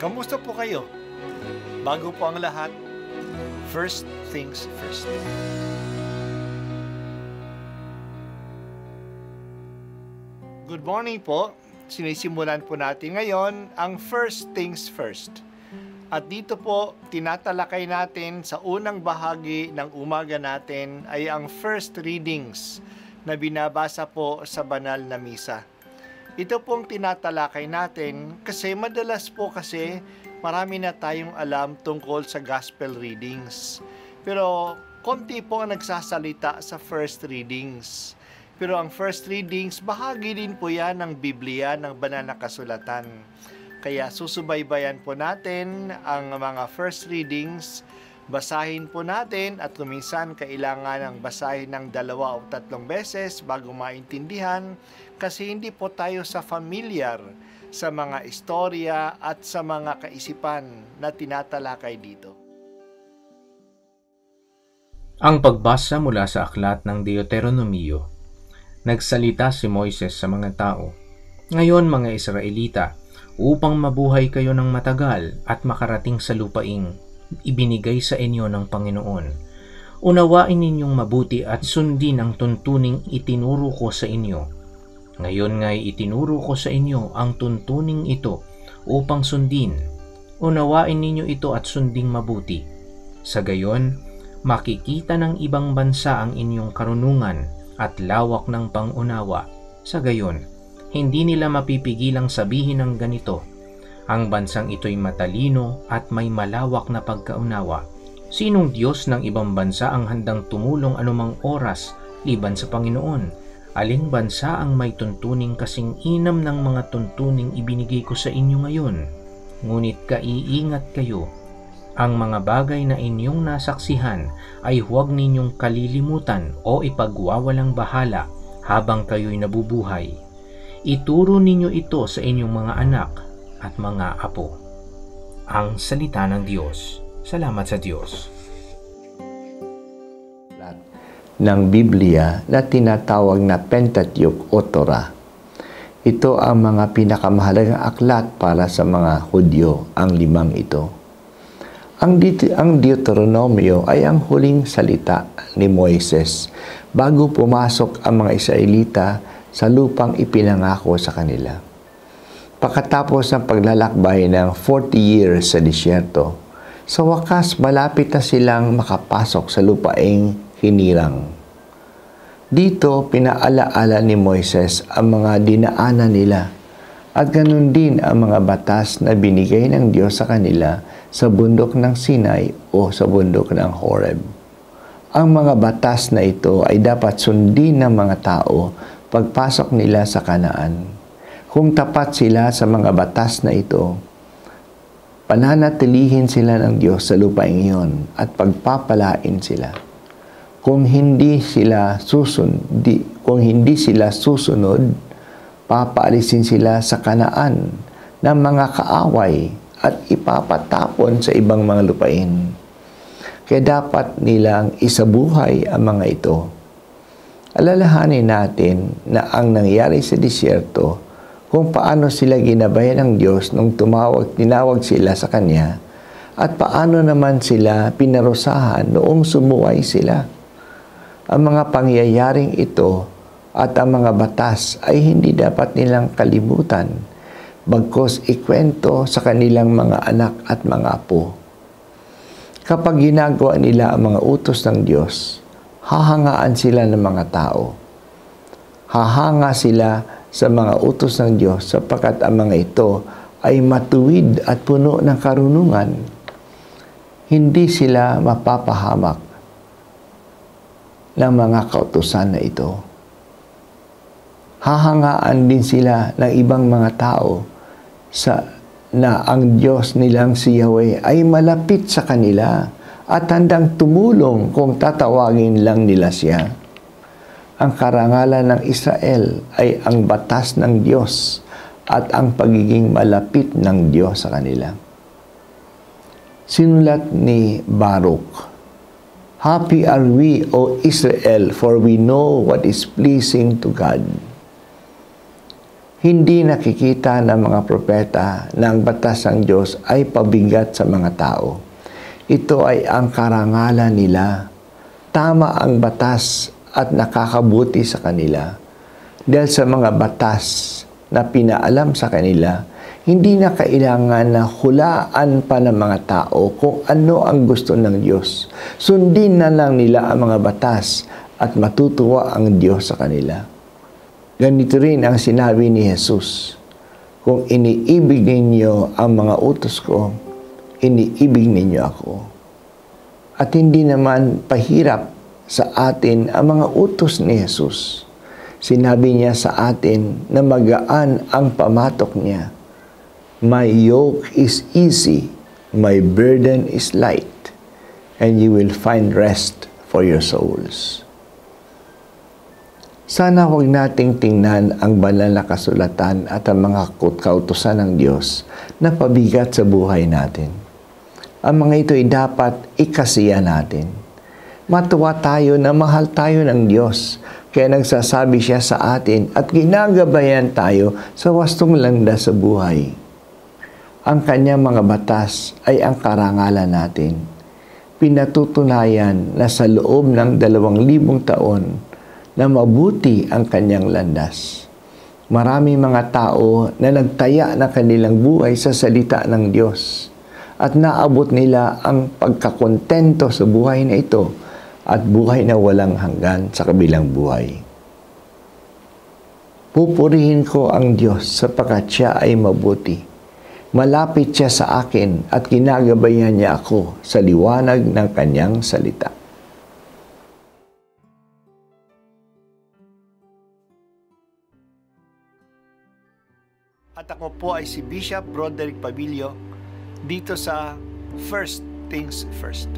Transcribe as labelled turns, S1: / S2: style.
S1: Kamusta po kayo? Bago po ang lahat, first things first. Good morning po. Sinisimulan po natin ngayon ang first things first. At dito po, tinatalakay natin sa unang bahagi ng umaga natin ay ang first readings na binabasa po sa banal na misa. Ito pong tinatalakay natin kasi madalas po kasi marami na tayong alam tungkol sa gospel readings. Pero konti po ang nagsasalita sa first readings. Pero ang first readings, bahagi din po yan ng Biblia, ng banal na kasulatan. Kaya susubaybayan po natin ang mga first readings, basahin po natin at kuminsan kailangan ng basahin ng 2 o 3 beses bago maintindihan kasi hindi po tayo familiar sa mga istorya at sa mga kaisipan na tinatalakay dito.
S2: Ang pagbasa mula sa aklat ng Deuteronomio. Nagsalita si Moises sa mga tao, "Ngayon mga Israelita, upang mabuhay kayo ng matagal at makarating sa lupaing ibinigay sa inyo ng Panginoon, unawain ninyong mabuti at sundin ang tuntuning itinuro ko sa inyo. Ngayon nga'y itinuro ko sa inyo ang tuntuning ito upang sundin. Unawain ninyo ito at sunding mabuti. Sa gayon, makikita ng ibang bansa ang inyong karunungan at lawak ng pangunawa. Sa gayon, hindi nila mapipigilang sabihin ng ganito, ang bansang ito'y matalino at may malawak na pagkaunawa. Sinong Diyos ng ibang bansa ang handang tumulong anumang oras liban sa Panginoon? Aling bansa ang may tuntuning kasing inam ng mga tuntuning ibinigay ko sa inyo ngayon? Ngunit kaiingat kayo. Ang mga bagay na inyong nasaksihan ay huwag ninyong kalilimutan o ipagwawalang bahala habang kayo'y nabubuhay. Ituro ninyo ito sa inyong mga anak at mga apo." Ang salita ng Diyos. Salamat sa Diyos.
S3: Ng Biblia na tinatawag na Pentateuch o Torah. Ito ang mga pinakamahalagang aklat para sa mga Hudyo, ang 5 ito. Ang Deuteronomio ay ang huling salita ni Moises bago pumasok ang mga Israelita sa lupang ipinangako sa kanila. Pagkatapos ng paglalakbay ng 40 years sa disyerto, sa wakas malapit na silang makapasok sa lupaing hinirang. Dito pinaalaala ni Moises ang mga dinaanan nila at ganun din ang mga batas na binigay ng Diyos sa kanila sa bundok ng Sinai o sa bundok ng Horeb. Ang mga batas na ito ay dapat sundin ng mga tao pagpasok nila sa Kanaan. Kung tapat sila sa mga batas na ito, pananatilihin sila ng Diyos sa lupaing iyon at pagpapalain sila. Kung hindi sila susunod, papaalisin sila sa Kanaan ng mga kaaway at ipapatapon sa ibang mga lupain. Kaya dapat nilang isabuhay ang mga ito. Alalahanin natin na ang nangyari sa disyerto kung paano sila ginabayan ng Diyos nung tinawag sila sa Kanya at paano naman sila pinarusahan noong sumuway sila. Ang mga pangyayaring ito at ang mga batas ay hindi dapat nilang kalimutan bagkus ikwento sa kanilang mga anak at mga apo. Kapag ginagawa nila ang mga utos ng Diyos, hahangaan sila ng mga tao. Hahanga sila sa mga utos ng Diyos sapagkat ang mga ito ay matuwid at puno ng karunungan. Hindi sila mapapahamak ng mga kautusan na ito. Hahangaan din sila ng ibang mga tao na ang Diyos nilang si Yahweh ay malapit sa kanila at handang tumulong kung tatawagin lang nila siya. Ang karangalan ng Israel ay ang batas ng Diyos at ang pagiging malapit ng Diyos sa kanila. Sinulat ni Baruch, "Happy are we, O Israel, for we know what is pleasing to God." Hindi nakikita ng mga propeta na ang batas ng Diyos ay pabigat sa mga tao. Ito ay ang karangalan nila. Tama ang batas at nakakabuti sa kanila. Dahil sa mga batas na pinaalam sa kanila, hindi na kailangan na hulaan pa ng mga tao kung ano ang gusto ng Diyos. Sundin na lang nila ang mga batas at matutuwa ang Diyos sa kanila. Ganito rin ang sinabi ni Jesus, kung iniibig ninyo ang mga utos ko, iniibig ninyo ako. At hindi naman pahirap sa atin ang mga utos ni Jesus. Sinabi niya sa atin na magaan ang pamatok niya. My yoke is easy, my burden is light, and you will find rest for your souls. Sana huwag nating tingnan ang banal na kasulatan at ang mga kautusan ng Diyos na pabigat sa buhay natin. Ang mga ito ay dapat ikasiya natin. Matuwa tayo na mahal tayo ng Diyos, kaya nagsasabi siya sa atin at ginagabayan tayo sa wastong landas sa buhay. Ang kanyang mga batas ay ang karangalan natin. Pinatutunayan na sa loob ng 2,000 taon, na mabuti ang kanyang landas. Maraming mga tao na nagtaya na kanilang buhay sa salita ng Diyos at naabot nila ang pagkakontento sa buhay na ito at buhay na walang hanggan sa kabilang buhay. Pupurihin ko ang Diyos sapagkat siya ay mabuti. Malapit siya sa akin at ginagabayan niya ako sa liwanag ng kanyang salita.
S1: At ako po ay si Bishop Broderick Pabilio dito sa First Things First.